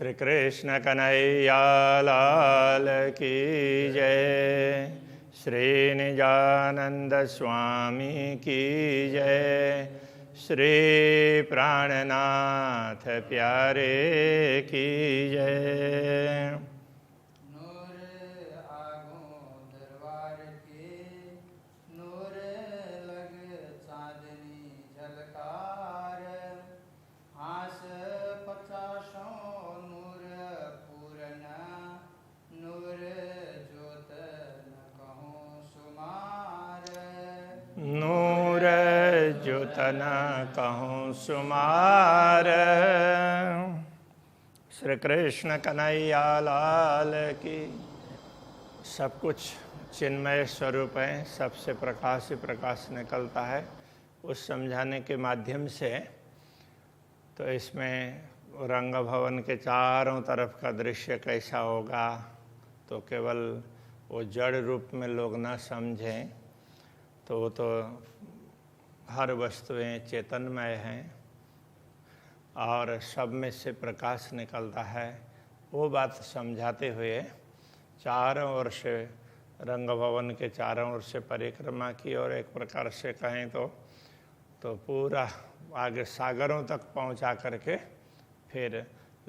श्री कृष्ण कन्हैया लाल की जय। श्री निजानंद स्वामी की जय। श्री प्राणनाथ प्यारे की जय। नूर आगों दरबार के, नूर लग चांदनी झलकार, हास पचासों नूर पूरन, नूर जोत न कहूँ सुमार। नूर ज्योत न कहूँ सुमार। श्री कृष्ण कन्हैया लाल की। सब कुछ चिन्मय स्वरूप है, सबसे प्रकाश ही प्रकाश निकलता है। उस समझाने के माध्यम से तो इसमें रंग भवन के चारों तरफ का दृश्य कैसा होगा, तो केवल वो जड़ रूप में लोग न समझें, तो वो तो हर वस्तुएं चेतनमय हैं और सब में से प्रकाश निकलता है। वो बात समझाते हुए चारों ओर से रंग भवन के चारों ओर से परिक्रमा की, और एक प्रकार से कहें तो पूरा आगे सागरों तक पहुंचा करके फिर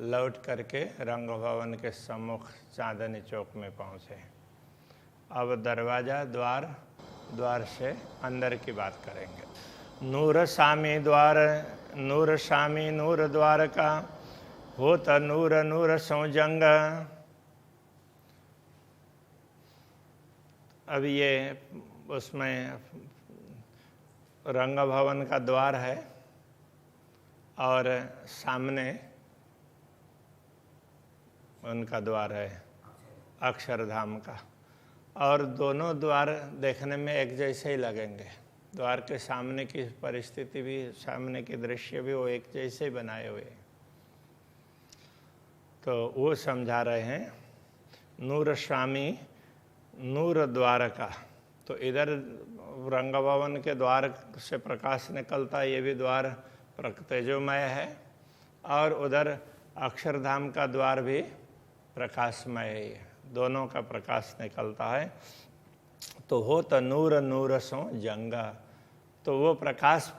लौट करके रंग भवन के सम्मुख चांदनी चौक में पहुँचे। अब दरवाज़ा द्वार से अंदर की बात करेंगे। नूर सामी द्वार, नूर सामी नूर द्वार का, होत नूर नूर सो जंग। अब ये उसमें रंग भवन का द्वार है और सामने उनका द्वार है अक्षरधाम का, और दोनों द्वार देखने में एक जैसे ही लगेंगे। द्वार के सामने की परिस्थिति भी, सामने के दृश्य भी वो एक जैसे ही बनाए हुए। तो वो समझा रहे हैं नूर स्वामी नूर द्वार का। तो इधर रंग भवन के द्वार से प्रकाश निकलता है, ये भी द्वार तेजोमय है, और उधर अक्षरधाम का द्वार भी प्रकाशमय है, दोनों का प्रकाश निकलता है। तो हो तो नूर नूर सो जंगा, तो वो प्रकाश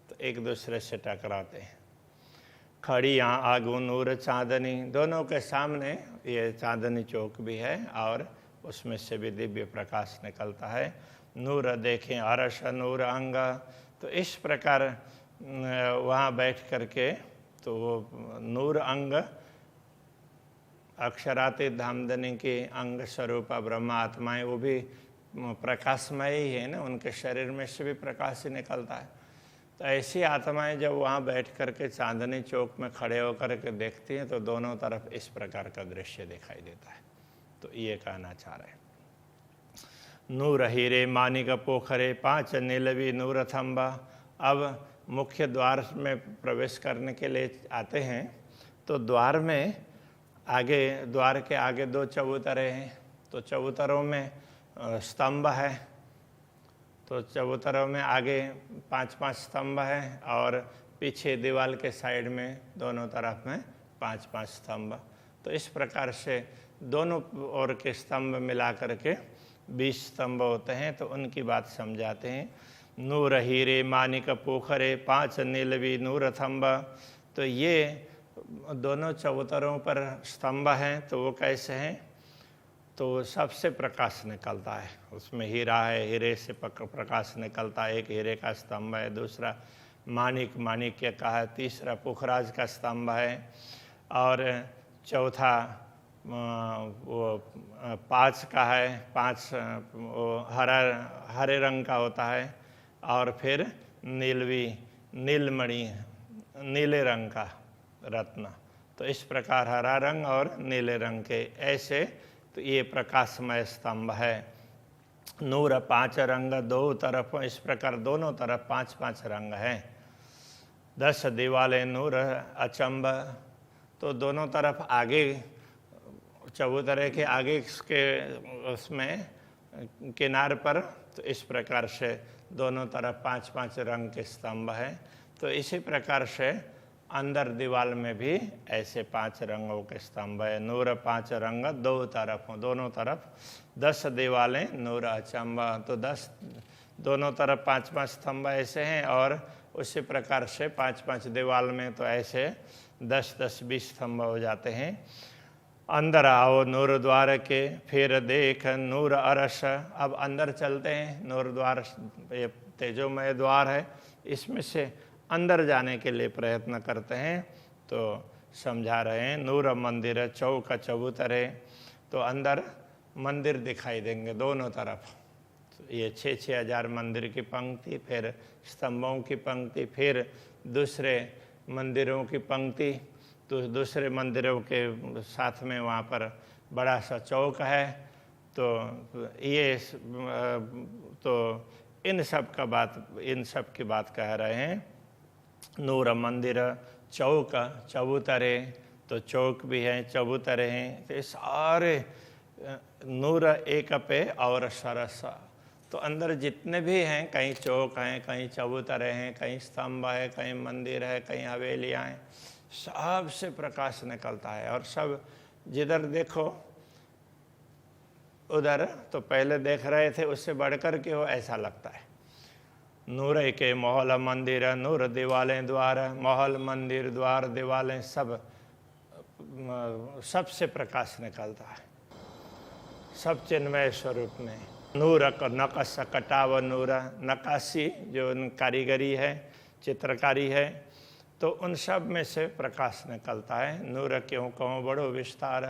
तो एक दूसरे से टकराते हैं। खड़ी यहाँ आगू नूर चांदनी, दोनों के सामने ये चांदनी चौक भी है और उसमें से भी दिव्य प्रकाश निकलता है। नूर देखें अरस नूर अंग, तो इस प्रकार वहाँ बैठ करके तो वो नूर अंग अक्षरातीत धामधनी के अंग स्वरूप ब्रह्म आत्माएं, वो भी प्रकाशमय ही है ना, उनके शरीर में से भी प्रकाश ही निकलता है। तो ऐसी आत्माएं जब वहाँ बैठ करके चांदनी चौक में खड़े होकर के देखती हैं, तो दोनों तरफ इस प्रकार का दृश्य दिखाई देता है। तो ये कहना चाह रहे हैं। नूर हीरे मानिक पोखरे, पांच नीलवी नूर थंबा। अब मुख्य द्वार में प्रवेश करने के लिए आते हैं, तो द्वार में आगे, द्वार के आगे दो चबूतरे हैं, तो चबूतरों में स्तंभ है, तो चबूतरों में आगे 5-5 स्तंभ है, और पीछे दीवार के साइड में दोनों तरफ में 5-5 स्तंभ। तो इस प्रकार से दोनों ओर के स्तंभ मिला करके 20 स्तंभ होते हैं। तो उनकी बात समझाते हैं। नूर हीरे मानिक पोखरे, पांच नीलवी नूर थंब। तो ये दोनों चबूतरों पर स्तंभ हैं, तो वो कैसे हैं, तो सबसे प्रकाश निकलता है। उसमें हीरा है, हीरे से प्रकाश निकलता है। एक हीरे का स्तंभ है, दूसरा माणिक्य का है, तीसरा पुखराज का स्तंभ है, और चौथा वो 5 का है, 5 वो हरे रंग का होता है, और फिर नीलमणि नीले रंग का रत्न। तो इस प्रकार हरा रंग और नीले रंग के ऐसे, तो ये प्रकाशमय स्तंभ है। नूर 5 रंग दो तरफ, इस प्रकार दोनों तरफ 5-5 रंग हैं। 10 दीवाले नूर अचंब, तो दोनों तरफ आगे चबूतरे के आगे के उसमें किनार पर, तो इस प्रकार से दोनों तरफ 5-5 रंग के स्तंभ हैं। तो इसी प्रकार से अंदर दीवार में भी ऐसे 5 रंगों के स्तंभ है। नूर 5 रंग दो तरफ, दोनों तरफ 10 दीवारें नूर अचंबा, तो 10 दोनों तरफ 5-5 स्तंभ ऐसे हैं, और उसी प्रकार से 5-5 दीवार में तो ऐसे 10-10-20 स्तंभ हो जाते हैं। अंदर आओ नूर द्वार के, फिर देख नूर अरस। अब अंदर चलते हैं। नूर द्वार ये तेजोमय द्वार है, इसमें से अंदर जाने के लिए प्रयत्न करते हैं। तो समझा रहे हैं नूर मंदिर चौक चबूतरे, तो अंदर मंदिर दिखाई देंगे दोनों तरफ। तो ये 6-6 हजार मंदिर की पंक्ति, फिर स्तंभों की पंक्ति, फिर दूसरे मंदिरों की पंक्ति। तो दूसरे मंदिरों के साथ में वहाँ पर बड़ा सा चौक है। तो ये तो इन सब की बात कह रहे हैं। नूर मंदिर चौक चबूतरे, तो चौक भी हैं, चबूतरे हैं, तो सारे नूर एक पे और सरस। तो अंदर जितने भी हैं, कहीं चौक हैं, कहीं चबूतरे हैं, कहीं स्तंभ है, कहीं मंदिर है, कहीं हवेलियाँ हैं, सब से प्रकाश निकलता है। और सब जिधर देखो उधर, तो पहले देख रहे थे उससे बढ़कर के वो ऐसा लगता है। नूर के महल मंदिर, नूर दीवालें द्वार, महल मंदिर द्वार दीवालें सबसे प्रकाश निकलता है, सब चिन्मय स्वरूप में। नूर नकश कटाव नूर, नक्काशी जो कारीगरी है, चित्रकारी है, तो उन सब में से प्रकाश निकलता है। नूर क्यों कहो बड़ो विस्तार,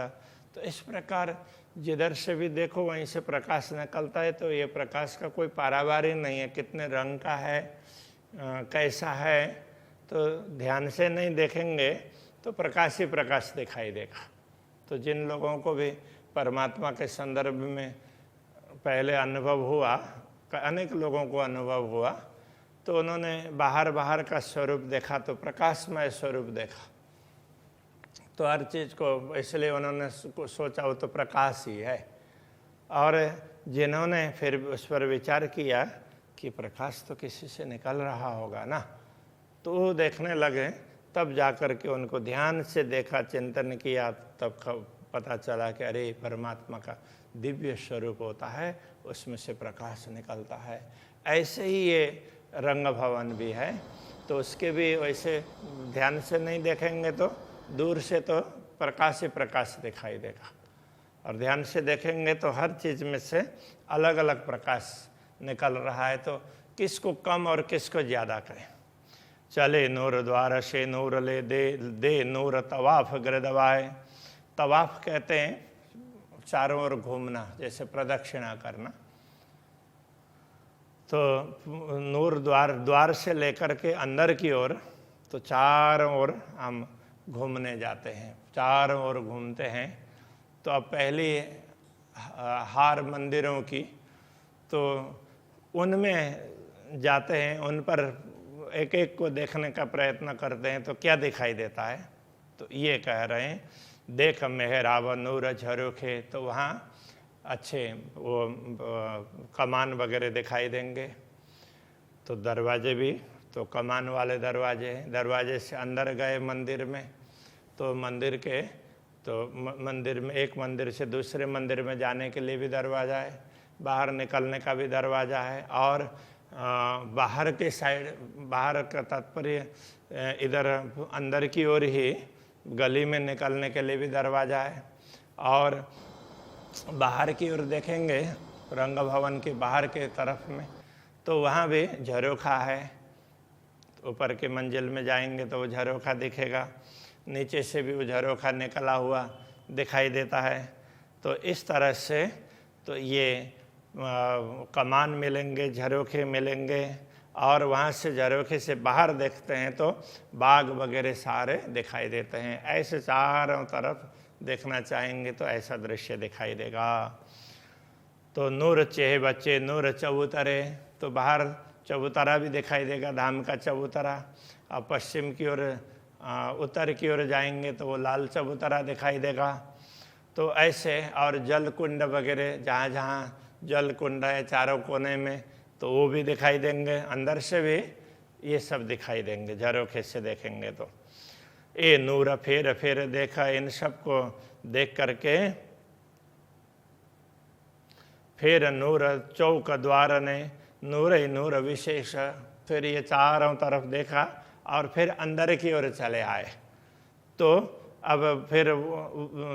तो इस प्रकार जिधर से भी देखो वहीं से प्रकाश निकलता है। तो ये प्रकाश का कोई पारावार ही नहीं है, कितने रंग का है, कैसा है, तो ध्यान से नहीं देखेंगे तो प्रकाश ही प्रकाश दिखाई देगा। तो जिन लोगों को भी परमात्मा के संदर्भ में पहले अनुभव हुआ, अनेक लोगों को अनुभव हुआ, तो उन्होंने बाहर का स्वरूप देखा तो प्रकाशमय स्वरूप देखा। तो हर चीज़ को इसलिए उन्होंने सोचा वो तो प्रकाश ही है। और जिन्होंने फिर उस पर विचार किया कि प्रकाश तो किसी से निकल रहा होगा ना, तो वो देखने लगे। तब जाकर के उनको ध्यान से देखा, चिंतन किया, तब पता चला कि अरे परमात्मा का दिव्य स्वरूप होता है, उसमें से प्रकाश निकलता है। ऐसे ही ये रंग भवन भी है, तो उसके भी वैसे ध्यान से नहीं देखेंगे तो दूर से तो प्रकाश ही प्रकाश दिखाई देगा, और ध्यान से देखेंगे तो हर चीज़ में से अलग अलग प्रकाश निकल रहा है। तो किसको कम और किसको ज़्यादा कहें। चले नूर द्वार से नूर ले दे नूर तवाफ गिरदवाए। तवाफ कहते हैं चारों ओर घूमना, जैसे प्रदक्षिणा करना। तो नूर द्वार से लेकर के अंदर की ओर, तो चारों ओर हम घूमने जाते हैं, चारों ओर घूमते हैं। तो अब पहली हार मंदिरों की, तो उनमें जाते हैं, उन पर एक एक को देखने का प्रयत्न करते हैं तो क्या दिखाई देता है। तो ये कह रहे हैं देख मेहराब नूर झरोखे, तो वहाँ अच्छे वो कमान वगैरह दिखाई देंगे। तो दरवाजे भी तो कमान वाले दरवाजे हैं। दरवाजे से अंदर गए मंदिर में, तो मंदिर के मंदिर में एक मंदिर से दूसरे मंदिर में जाने के लिए भी दरवाज़ा है, बाहर निकलने का भी दरवाज़ा है, और बाहर के साइड, बाहर का तात्पर्य इधर अंदर की ओर ही गली में निकलने के लिए भी दरवाज़ा है। और बाहर की ओर देखेंगे रंग भवन के बाहर के तरफ में, तो वहाँ भी झरोखा है। ऊपर के मंजिल में जाएंगे तो वो झरोखा दिखेगा, नीचे से भी वो झरोखा निकला हुआ दिखाई देता है। तो इस तरह से तो ये कमान मिलेंगे, झरोखे मिलेंगे, और वहाँ से झरोखे से बाहर देखते हैं तो बाग वगैरह सारे दिखाई देते हैं। ऐसे चारों तरफ देखना चाहेंगे तो ऐसा दृश्य दिखाई देगा। तो नूर चेह बच्चे नूर चबूतरे, तो बाहर चबूतरा भी दिखाई देगा, धाम का चबूतरा। और पश्चिम की ओर उत्तर की ओर जाएंगे तो वो लाल चबूतरा दिखाई देगा। तो ऐसे, और जल कुंड वगैरह जहाँ जहाँ जल कुंड है चारों कोने में, तो वो भी दिखाई देंगे। अंदर से भी ये सब दिखाई देंगे झरोखे से देखेंगे तो। ये नूर फेर फेर देखा, इन सबको देख करके फिर नूर चौक द्वार ने नूर ही नूर विशेष, फिर ये चारों तरफ देखा और फिर अंदर की ओर चले आए। तो अब फिर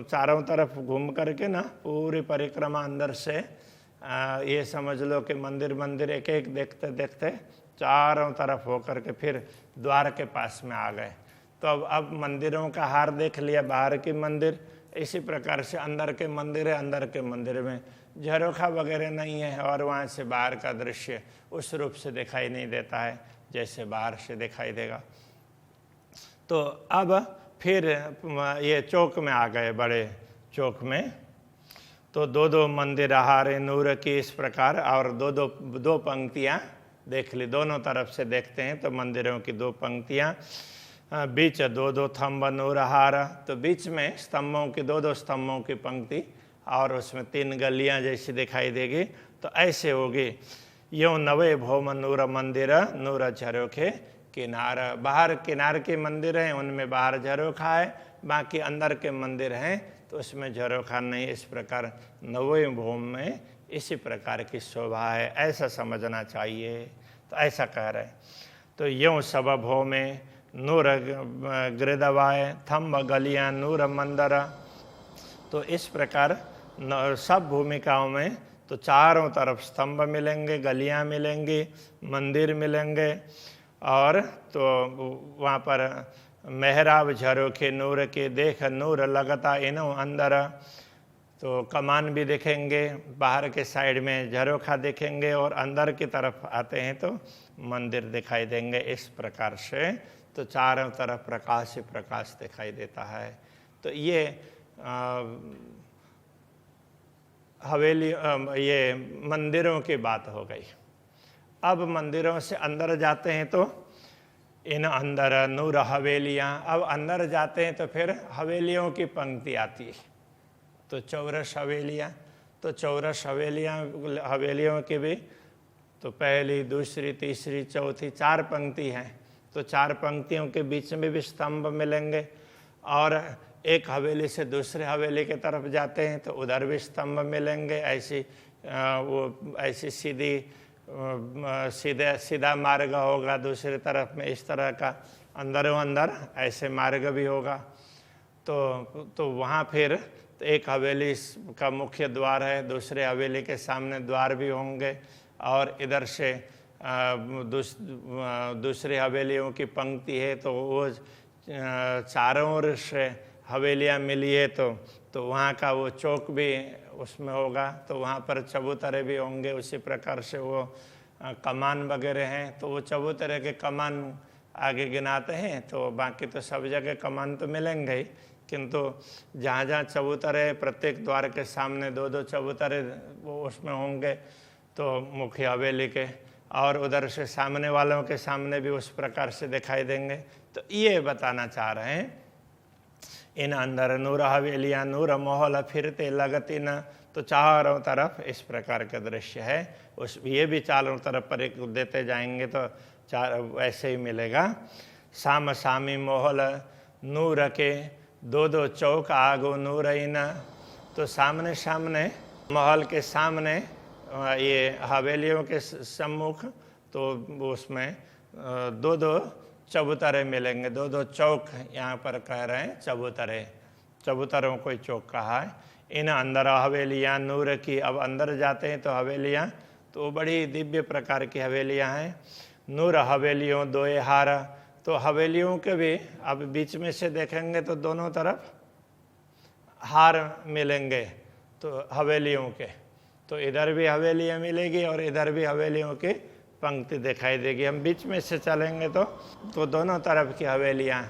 चारों तरफ घूम करके ना पूरी परिक्रमा अंदर से ये समझ लो कि मंदिर मंदिर एक एक देखते देखते चारों तरफ हो करके फिर द्वार के पास में आ गए। तो अब मंदिरों का हार देख लिया, बाहर की मंदिर, इसी प्रकार से अंदर के मंदिर है, अंदर के मंदिर में झरोखा वगैरह नहीं है और वहाँ से बाहर का दृश्य उस रूप से दिखाई नहीं देता है जैसे बाहर से दिखाई देगा। तो अब फिर ये चौक में आ गए, बड़े चौक में। तो दो दो मंदिर हारे नूर की इस प्रकार, और दो पंक्तियाँ देख ली, दोनों तरफ से देखते हैं तो मंदिरों की दो पंक्तियाँ, बीच दो दो थम्ब नूर हार, तो बीच में स्तंभों की दो स्तंभों की पंक्ति और उसमें 3 गलियां जैसी दिखाई देगी। तो ऐसे होगी, यूँ नवे भौम नूर मंदिर नूर झरोखे किनार। बाहर किनार के मंदिर हैं उनमें बाहर झरोखा है, बाकी अंदर के मंदिर हैं तो उसमें झरोखा नहीं। इस प्रकार नवे भौम में इसी प्रकार की शोभा है, ऐसा समझना चाहिए। तो ऐसा कह रहे, तो यूँ सब भौमें नूर गृदवाए थम्ब गलियां नूर मंदिर। तो इस प्रकार सब भूमिकाओं में तो चारों तरफ स्तंभ मिलेंगे, गलियां मिलेंगी, मंदिर मिलेंगे, और तो वहाँ पर मेहराब झरोखे नूर के देख नूर लगता इनो अंदर। तो कमान भी दिखेंगे, बाहर के साइड में झरोखा दिखेंगे और अंदर की तरफ आते हैं तो मंदिर दिखाई देंगे। इस प्रकार से तो चारों तरफ प्रकाश ही प्रकाश दिखाई देता है। तो ये हवेली ये मंदिरों की बात हो गई। अब मंदिरों से अंदर जाते हैं तो इन अंदर नूर हवेलियाँ। अब अंदर जाते हैं तो फिर हवेलियों की पंक्ति आती है, तो 14 हवेलियाँ। तो 14 हवेलियों की भी तो पहली, दूसरी, तीसरी, चौथी 4 पंक्ति हैं। तो 4 पंक्तियों के बीच में भी स्तंभ मिलेंगे, और एक हवेली से दूसरे हवेली की तरफ जाते हैं तो उधर भी स्तंभ मिलेंगे। ऐसी सीधा मार्ग होगा, दूसरी तरफ में इस तरह का अंदरों अंदर ऐसे मार्ग भी होगा। तो वहाँ फिर एक हवेली का मुख्य द्वार है, दूसरे हवेली के सामने द्वार भी होंगे, और इधर से दूसरी हवेलियों की पंक्ति है तो वो चारों ओर से हवेलियाँ मिली है तो वहाँ का वो चौक भी उसमें होगा। तो वहाँ पर चबूतरे भी होंगे, उसी प्रकार से वो कमान वगैरह हैं। तो वो चबूतरे के कमान आगे गिनाते हैं, तो बाकी तो सब जगह कमान तो मिलेंगे ही, किंतु जहाँ जहाँ चबूतरे, प्रत्येक द्वार के सामने 2-2 चबूतरे वो उसमें होंगे तो मुख्य हवेली के, और उधर से सामने वालों के सामने भी उस प्रकार से दिखाई देंगे। तो ये बताना चाह रहे हैं, इन अंदर नूर हवेलियाँ नूर मोहल फिरते लगती न। तो चारों तरफ इस प्रकार का दृश्य है। ये भी चारों तरफ पर एक देते जाएंगे तो ऐसे ही मिलेगा। साम सामी मोहल नूर के 2-2 चौक आगो नूर इन। तो सामने सामने महल के सामने ये हवेलियों के सम्मुख तो उसमें 2-2 चबूतरे मिलेंगे, 2-2 चौक यहाँ पर कह रहे हैं चबूतरों को चौक कहा है। इन अंदर हवेलियाँ नूर की। अब अंदर जाते हैं तो हवेलियाँ तो बड़ी दिव्य प्रकार की हवेलियाँ हैं। नूर हवेलियों 2 हार। तो हवेलियों के भी अब बीच में से देखेंगे तो दोनों तरफ हार मिलेंगे तो हवेलियों के। तो इधर भी हवेलियाँ मिलेगी और इधर भी हवेलियों की पंक्ति दिखाई देगी। हम बीच में से चलेंगे तो दोनों तरफ की हवेलियाँ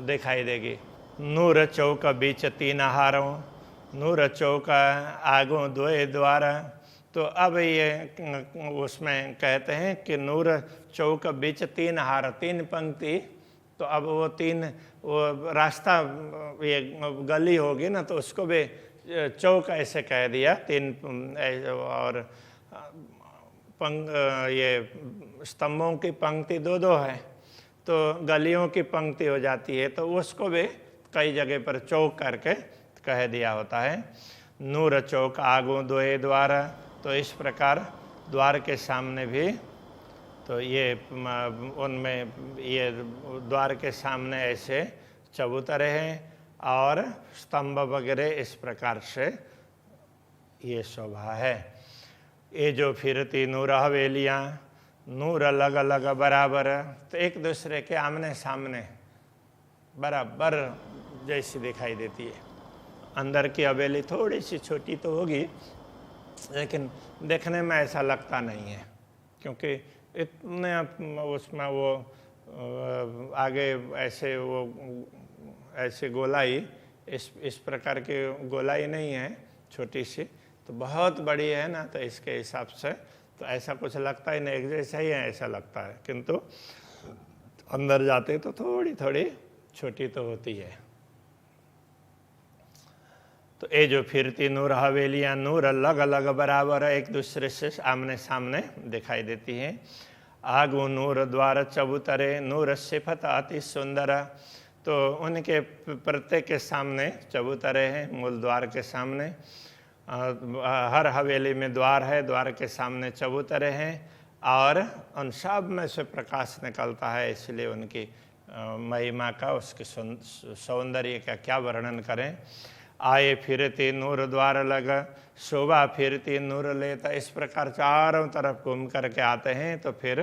दिखाई देगी। नूर चौक बीच 3 हारों नूर चौक आगों 2 द्वार। तो अब ये उसमें कहते हैं कि नूर चौक बीच 3 हार, 3 पंक्ति। तो अब वो 3 वो रास्ता ये गली होगी ना, तो उसको भी चौक ऐसे कह दिया। 3 और ये स्तंभों की पंक्ति 2-2 है तो गलियों की पंक्ति हो जाती है, तो उसको भी कई जगह पर चौक करके कह दिया होता है। नूर चौक आगू दोए द्वार, तो इस प्रकार द्वार के सामने भी, तो ये उनमें ये द्वार के सामने ऐसे चबूतरे हैं और स्तंभ वगैरह इस प्रकार से ये शोभा है। ये जो फिरती नूर हवेलियाँ, नूर अलग अलग बराबर, तो एक दूसरे के आमने सामने बराबर जैसी दिखाई देती है। अंदर की हवेली थोड़ी सी छोटी तो होगी, लेकिन देखने में ऐसा लगता नहीं है, क्योंकि इतने उसमें वो आगे ऐसे गोलाई इस प्रकार की गोलाई नहीं है, छोटी सी, तो बहुत बड़ी है ना, तो इसके हिसाब से तो ऐसा कुछ लगता ही नहीं, एक जैसा ही है ऐसा लगता है, किंतु अंदर जाते तो थोड़ी थोड़ी छोटी तो होती है। तो ये जो फिरती नूर हवेलियाँ, नूर अलग अलग बराबर एक दूसरे से आमने सामने दिखाई देती हैं। आगू नूर द्वार चबूतरे, नूर सिफत अति सुंदर, तो उनके प्रत्येक के सामने चबूतरे हैं, मूल द्वार के सामने। हर हवेली में द्वार है, द्वार के सामने चबूतरे हैं और उन सब में से प्रकाश निकलता है, इसलिए उनकी महिमा का, उसके सौंदर्य का क्या वर्णन करें। आए फिरती नूर द्वार लग, शोभा फिरती नूर लेता, इस प्रकार चारों तरफ घूम करके आते हैं तो फिर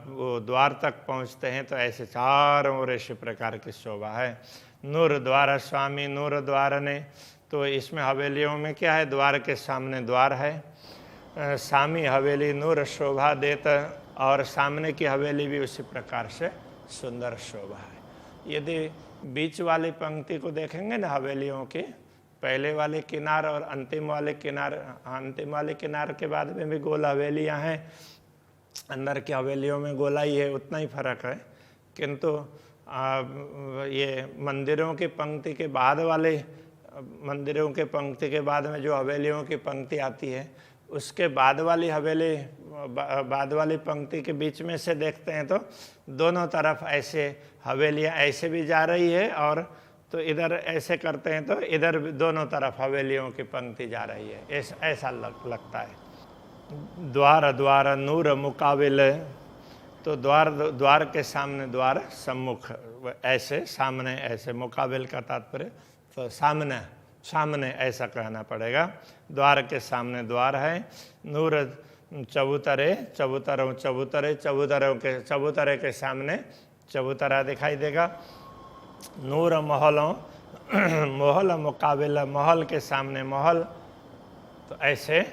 वो द्वार तक पहुंचते हैं, तो ऐसे चारों ओर इसी प्रकार की शोभा है। नूर द्वार स्वामी नूर द्वार ने, तो इसमें हवेलियों में क्या है, द्वार के सामने द्वार है, स्वामी हवेली नूर शोभा देता, और सामने की हवेली भी उसी प्रकार से सुंदर शोभा है। यदि बीच वाली पंक्ति को देखेंगे ना हवेलियों की, पहले वाले किनार और अंतिम वाले किनार के बाद में भी गोल हवेलियां हैं, अंदर की हवेलियों में गोलाई है, उतना ही फर्क है। किंतु ये मंदिरों की पंक्ति के बाद वाले, मंदिरों के पंक्ति के बाद में जो हवेलियों की पंक्ति आती है, उसके बाद वाली हवेली, बाद वाली पंक्ति के बीच में से देखते हैं तो दोनों तरफ ऐसे हवेलियां ऐसे भी जा रही है, और तो इधर ऐसे करते हैं तो इधर भी दोनों तरफ हवेलियों की पंक्ति जा रही है, ऐसा लगता है। द्वार द्वार नूर मुकाबिल, तो द्वार के सामने द्वार, सम्मुख ऐसे, सामने ऐसे, मुकाबिल का तात्पर्य तो सामने ऐसा कहना पड़ेगा। द्वार के सामने द्वार है, नूर चबूतरे चबूतरे के सामने चबूतरा दिखाई देगा। नूर महलों महल मुकाबिल, महल के सामने महल, तो ऐसे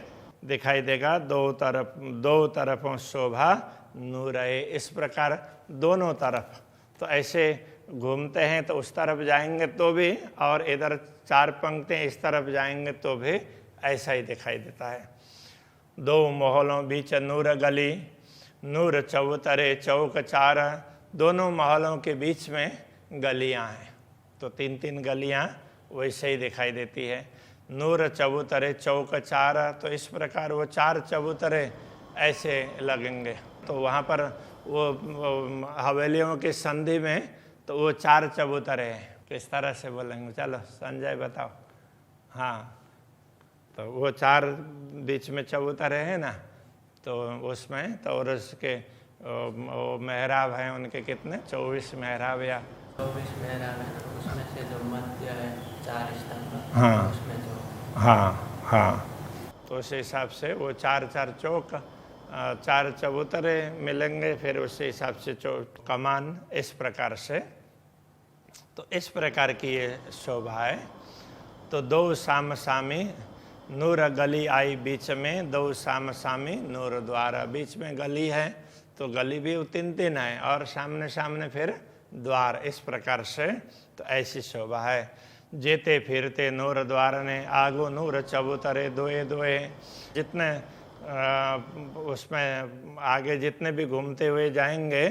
दिखाई देगा। दो तरफों शोभा नूर है, इस प्रकार दोनों तरफ, तो ऐसे घूमते हैं तो उस तरफ जाएंगे तो भी, और इधर चार पंक्तियां इस तरफ जाएंगे तो भी ऐसा ही दिखाई देता है। दो महलों बीच नूर गली, नूर चबूतरे चौक चार, दोनों महलों के बीच में गलियां हैं, तो तीन तीन गलियां वैसे ही दिखाई देती है। नूर चबूतरे चौक चार, तो इस प्रकार वो चार चबूतरे ऐसे लगेंगे, तो वहाँ पर वो हवेलियों की संधि में तो वो चार चबूतरे हैं। किस तरह से बोलेंगे, चलो संजय बताओ। हाँ, तो वो चार बीच में चबूतरे हैं ना, तो उसमें तो और उसके वो मेहराब हैं, उनके कितने 24 मेहराब या 24 मेहराब है, उसमें से जो मध्य है 4 स्तंभ, हाँ उसमें जो हाँ, तो उस हिसाब से वो चार चौक, चार चबूतरे मिलेंगे, फिर उस हिसाब से कमान, इस प्रकार से। तो इस प्रकार की ये शोभा है। तो दो साम सामी नूर गली आई बीच में, दो साम सामी नूर द्वार, बीच में गली है तो गली भी तीन तीन है, और सामने सामने फिर द्वार, इस प्रकार से। तो ऐसी शोभा है। जेते फिरते नूर द्वार ने, आगो नूर चबूतरे दोए दोए, जितने उसमें आगे जितने भी घूमते हुए जाएंगे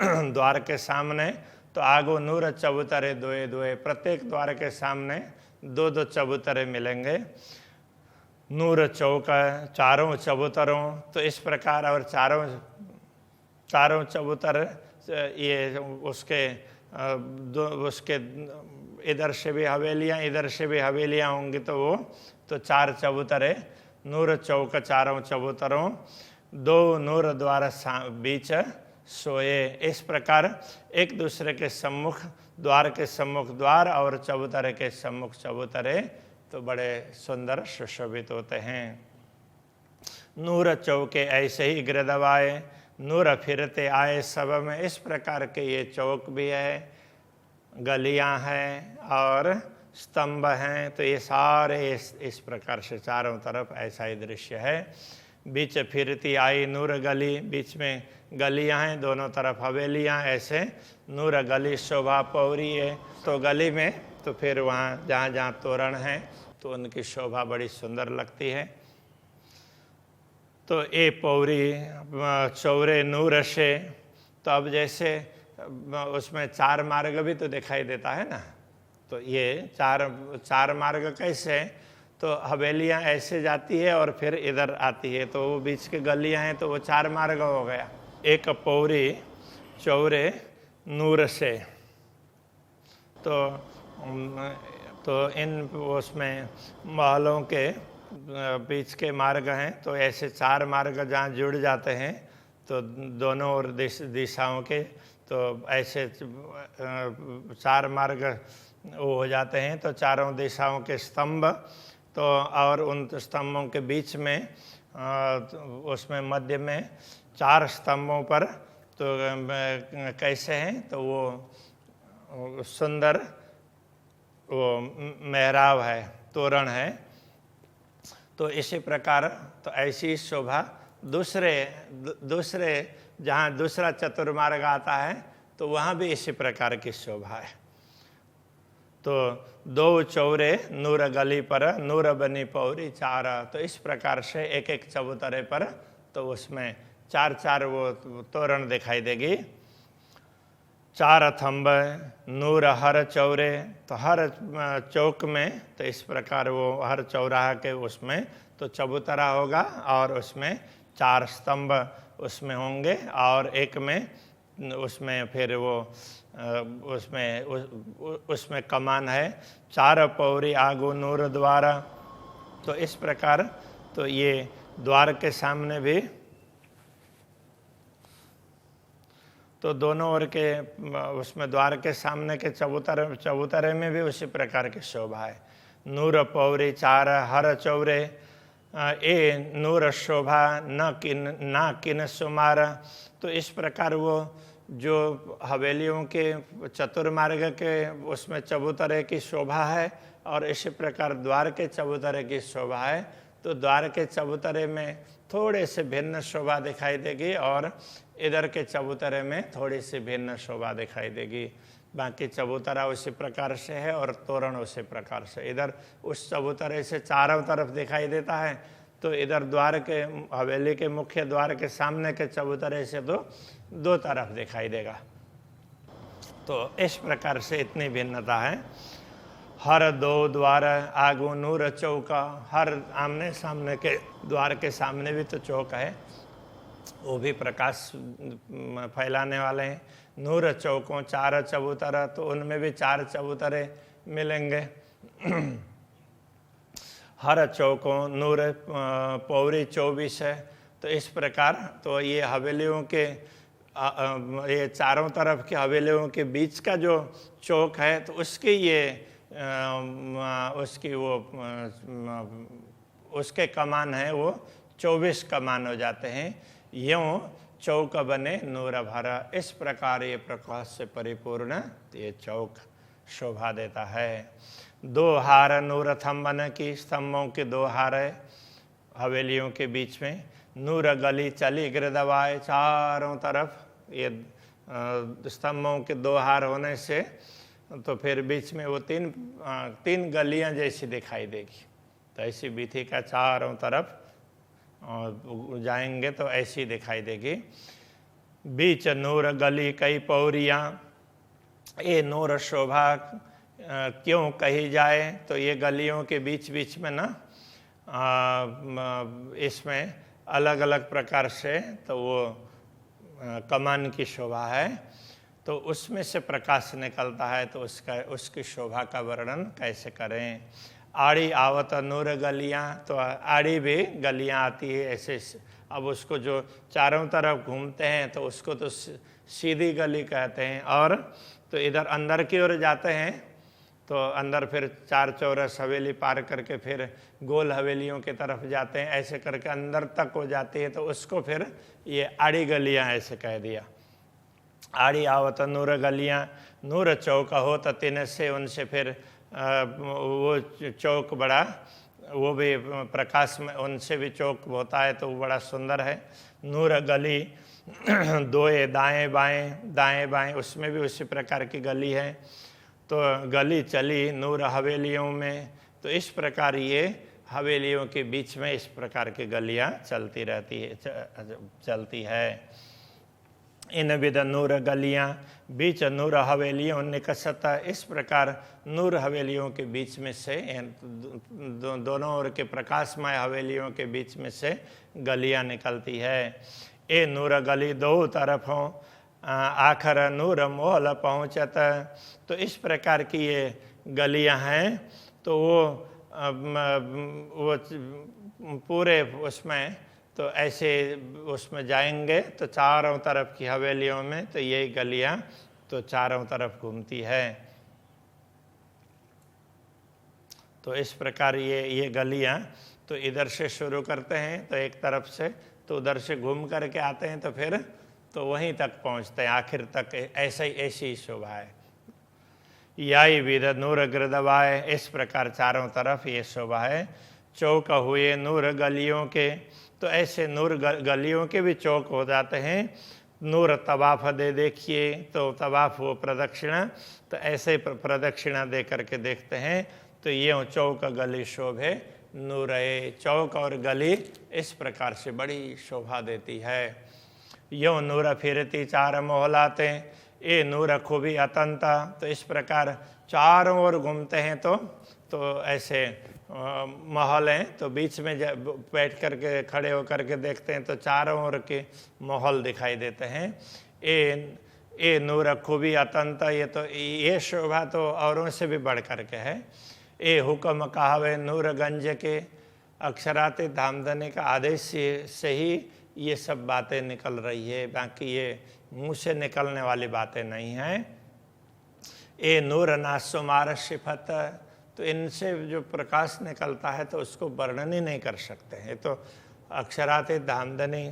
द्वार के सामने, तो आगो नूर चबूतरे दोए दोए, प्रत्येक द्वार के सामने दो दो चबूतरे मिलेंगे। नूर चौक, चारों चबूतरों, तो इस प्रकार, और चारों चबूतर ये उसके उसके इधर से भी हवेलियाँ, इधर से भी हवेलियाँ होंगी, तो वो तो 4 चबूतरे, नूर चौक चारों चबूतरों, 2 नूर द्वार बीच सोए। इस प्रकार एक दूसरे के सम्मुख, द्वार के सम्मुख द्वार और चबूतरे के सम्मुख चबूतरे तो बड़े सुंदर सुशोभित होते हैं। नूर चौके ऐसे ही गिरदवाए, नूर फिरते आए सब में। इस प्रकार के ये चौक भी है, गलियां हैं और स्तंभ हैं, तो ये सारे इस प्रकार से चारों तरफ ऐसा ही दृश्य है। बीच फिरती आई नूर गली, बीच में गलियां हैं, दोनों तरफ हवेलियां, ऐसे नूर गली शोभा पौरी है। तो गली में तो फिर वहाँ जहाँ जहाँ तोरण हैं तो उनकी शोभा बड़ी सुंदर लगती है। तो ये पौरी चौरे नूर से, तो अब जैसे उसमें 4 मार्ग भी तो दिखाई देता है ना, तो ये चार मार्ग कैसे, तो हवेलियां ऐसे जाती है और फिर इधर आती है, तो वो बीच के गलियां हैं, तो वो 4 मार्ग हो गया। एक पौरी चौरे नूर से, तो इन उसमें महलों के बीच के मार्ग हैं, तो ऐसे 4 मार्ग जहाँ जुड़ जाते हैं तो दोनों ओर दिशाओं के, तो ऐसे 4 मार्ग वो हो जाते हैं। तो चारों दिशाओं के स्तंभ, तो और उन स्तंभों के बीच में उसमें मध्य में 4 स्तंभों पर तो कैसे हैं, तो वो सुंदर वो मेहराब है, तोरण है। तो इसी प्रकार तो ऐसी शोभा दूसरे जहाँ दूसरा चतुर्मार्ग आता है तो वहाँ भी इसी प्रकार की शोभा है। तो 2 चौरे नूर गली पर, नूर बनी पौरी 4, तो इस प्रकार से एक एक चबूतरे पर तो उसमें 4 वो तोरण दिखाई देगी। 4 थंब नूर हर चौरे, तो हर चौक में तो इस प्रकार वो हर चौराहा के उसमें तो चबूतरा होगा और उसमें 4 स्तंभ उसमें होंगे और एक में उसमें फिर वो उसमें कमान है। 4 पौरी आगू नूर द्वारा, तो इस प्रकार तो ये द्वार के सामने भी तो दोनों ओर के उसमें द्वार के सामने के चबूतरे में भी उसी प्रकार की शोभा है। नूर पौरी 4 हर चौरे, ए नूर शोभा न किन सुमार, तो इस प्रकार वो जो हवेलियों के चतुर्मार्ग के उसमें चबूतरे की शोभा है और इसी प्रकार द्वार के चबूतरे की शोभा है। तो द्वार के चबूतरे में थोड़े से भिन्न शोभा दिखाई देगी और इधर के चबूतरे में थोड़ी सी भिन्न शोभा दिखाई देगी। बाकी चबूतरा उसी प्रकार से है और तोरण उसी प्रकार से। इधर उस चबूतरे से चारों तरफ दिखाई देता है, तो इधर द्वार के हवेली के मुख्य द्वार के सामने के चबूतरे से तो 2 तरफ दिखाई देगा। तो इस प्रकार से इतनी भिन्नता है। हर 2 द्वार आगू नूर चौका, हर आमने सामने के द्वार के सामने भी तो चौक है, वो भी प्रकाश फैलाने वाले हैं। नूर चौकों 4 चबूतरा, तो उनमें भी 4 चबूतरे मिलेंगे। हर चौकों नूर पौरी 24 है, तो इस प्रकार तो ये हवेलियों के ये चारों तरफ के हवेलियों के बीच का जो चौक है तो उसकी ये उसकी वो उसके कमान है वो 24 कमान हो जाते हैं। यूँ चौक बने नूर भरा, इस प्रकार ये प्रकाश से परिपूर्ण ये चौक शोभा देता है। 2 हार नूर थंबन की, स्तंभों के 2 हार है हवेलियों के बीच में। नूर गली चली गिरदवाए, चारों तरफ ये स्तंभों के 2 हार होने से तो फिर बीच में वो 3 गलियां जैसी दिखाई देगी। तो ऐसी बीथी का चारों तरफ जाएंगे तो ऐसी दिखाई देगी। बीच नूर गली कई पौरियाँ, ये नूर शोभा क्यों कही जाए, तो ये गलियों के बीच बीच में ना इसमें अलग अलग प्रकार से तो वो कमान की शोभा है, तो उसमें से प्रकाश निकलता है, तो उसकी शोभा का वर्णन कैसे करें। आड़ी आवत नूर गलियां, तो आड़ी भी गलियां आती है ऐसे। अब उसको जो चारों तरफ घूमते हैं तो उसको तो सीधी गली कहते हैं, और तो इधर अंदर की ओर जाते हैं तो अंदर फिर चार चौरस हवेली पार करके फिर गोल हवेलियों की तरफ जाते हैं, ऐसे करके अंदर तक हो जाती है, तो उसको फिर ये आड़ी गलियां ऐसे कह दिया। आड़ी आवत नूर गलियां, नूर चौक हो तो तीन से, उनसे फिर वो चौक बड़ा, वो भी प्रकाश में उनसे भी चौक होता है, तो वो बड़ा सुंदर है। नूर गली दोए दाएं बाएं, दाएं बाएं, उसमें भी उसी प्रकार की गली है। तो गली चली नूर हवेलियों में, तो इस प्रकार ये हवेलियों के बीच में इस प्रकार की गलियां चलती रहती है, चलती है। इन विध नूर गलियां बीच नूर हवेलियों निकसत, इस प्रकार नूर हवेलियों के बीच में से, दोनों ओर के प्रकाशमय हवेलियों के बीच में से गलियां निकलती है। ए नूर गली दो तरफों आखर नूर मोहल पहुँचत, तो इस प्रकार की ये गलियां हैं। तो वो पूरे उसमें तो ऐसे उसमें जाएंगे तो चारों तरफ की हवेलियों में तो यही गलियां तो चारों तरफ घूमती है। तो इस प्रकार ये गलियां तो इधर से शुरू करते हैं तो एक तरफ से, तो उधर से घूम करके आते हैं तो फिर तो वहीं तक पहुंचते हैं आखिर तक। ऐसी ही शोभा है। याई विध नूर गिरदवाए, इस प्रकार चारों तरफ ये शोभा है। चौक हुए नूर गलियों के, तो ऐसे नूर गलियों के भी चौक हो जाते हैं। नूर तवाफ दे देखिए, तो तवाफ वो प्रदक्षिणा, तो ऐसे प्रदक्षिणा दे करके देखते हैं तो ये चौक गली शोभे नूर, चौक और गली इस प्रकार से बड़ी शोभा देती है। यो नूर फिरती चार मोहलाते, ये नूर खूबी अतंता, तो इस प्रकार चारों ओर घूमते हैं तो ऐसे महल हैं, तो बीच में बैठ करके खड़े होकर के देखते हैं तो चारों ओर के महल दिखाई देते हैं। ए नूर खूबी अतंत, ये शोभा तो औरों से भी बढ़ करके है। ए हुक्म कहावे नूर गंज के, अक्षराते धामधनी का आदेश से ही ये सब बातें निकल रही है, बाकी ये मुँह से निकलने वाली बातें नहीं हैं। ए नूर नासुमार शिफत, तो इनसे जो प्रकाश निकलता है तो उसको वर्णन ही नहीं कर सकते हैं, तो अक्षराते धामधनी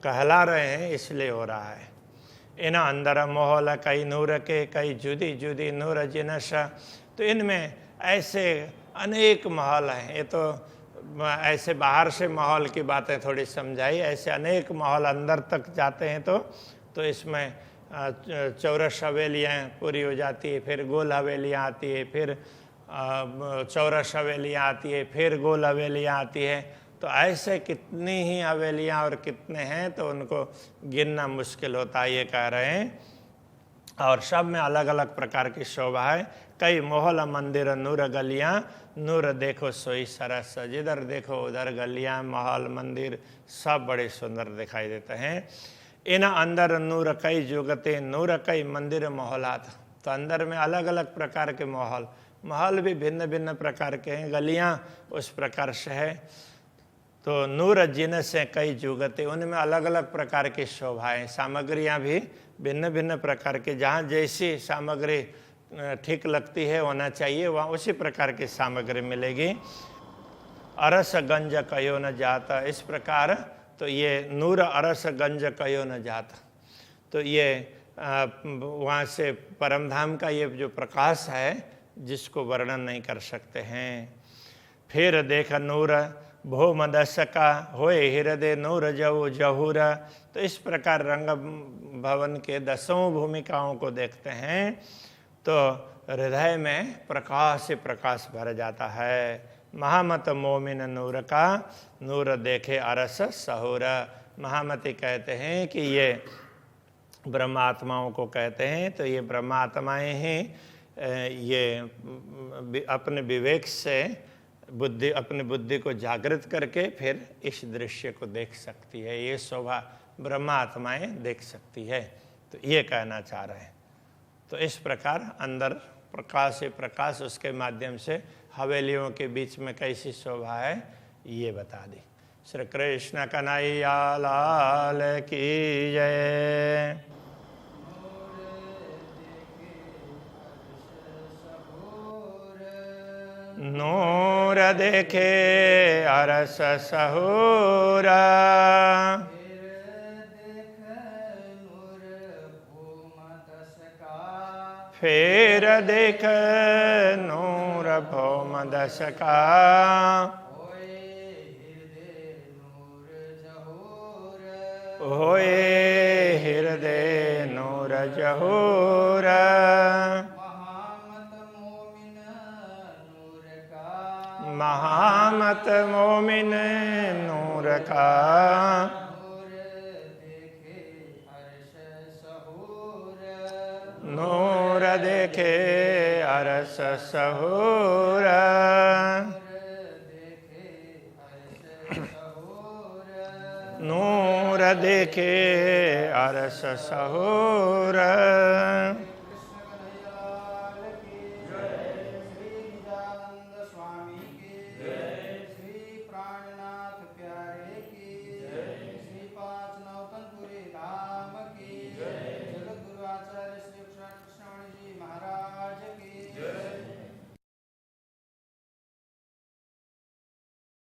कहला रहे हैं इसलिए हो रहा है। इन अंदर मोहल कई नूर के, कई जुदी जुदी नूर जिनस, तो इनमें ऐसे अनेक महल हैं। ये तो ऐसे बाहर से महल की बातें थोड़ी समझाई, ऐसे अनेक महल अंदर तक जाते हैं तो इसमें चौरस हवेलियाँ पूरी हो जाती है, फिर गोल हवेलियाँ आती है, फिर चौरस हवेलियाँ आती है, फिर गोल हवेलियाँ आती है। तो ऐसे कितनी ही हवेलियाँ और कितने हैं तो उनको गिनना मुश्किल होता है, ये कह रहे हैं। और सब में अलग अलग प्रकार की शोभा है। कई मोहल मंदिर नूर गलियाँ, नूर देखो सोई सरस, जिधर देखो उधर गलियाँ महल मंदिर सब बड़े सुंदर दिखाई देते हैं। इन अंदर नूर कई जुगते, नूर कई मंदिर मोहलात, तो अंदर में अलग अलग प्रकार के महल भी भिन्न भिन्न प्रकार के हैं, गलियां उस प्रकार से है। तो नूर जिन से कई जुगते, उनमें अलग अलग प्रकार की शोभाएं, सामग्रियां भी भिन्न भिन्न प्रकार के, जहाँ जैसी सामग्री ठीक लगती है होना चाहिए वहाँ उसी प्रकार की सामग्री मिलेगी। अरस गंज कयो न जाता, इस प्रकार तो ये नूर अरस गंज कयो न जाता, तो ये वहाँ से परमधाम का ये जो प्रकाश है जिसको वर्णन नहीं कर सकते हैं। फिर देख नूर भूम दस का होए हृदय नूर जऊ जहूर, तो इस प्रकार रंग भवन के 10 भूमिकाओं को देखते हैं तो हृदय में प्रकाश से प्रकाश भर जाता है। महामत मोमिन नूर का, नूर देखे अरस सहूर, महामती कहते हैं कि ये ब्रह्मात्माओं को कहते हैं, तो ये ब्रह्मात्माएं ही ये अपने विवेक से अपनी बुद्धि को जागृत करके फिर इस दृश्य को देख सकती है। ये शोभा ब्रह्मात्माएं देख सकती है। तो ये कहना चाह रहे हैं। तो इस प्रकार अंदर प्रकाश से प्रकाश उसके माध्यम से हवेलियों के बीच में कैसी शोभा है ये बता दी। श्री कृष्ण कन्हैया लाल की जय। नूर देखे अरस सहूर, फिर देख नूर भौम दस का, होए हृदय नूर जहूर, महामत मोमिन नूर का, नूर देखे अरस सहूर, नूर देखे अरस सहूर।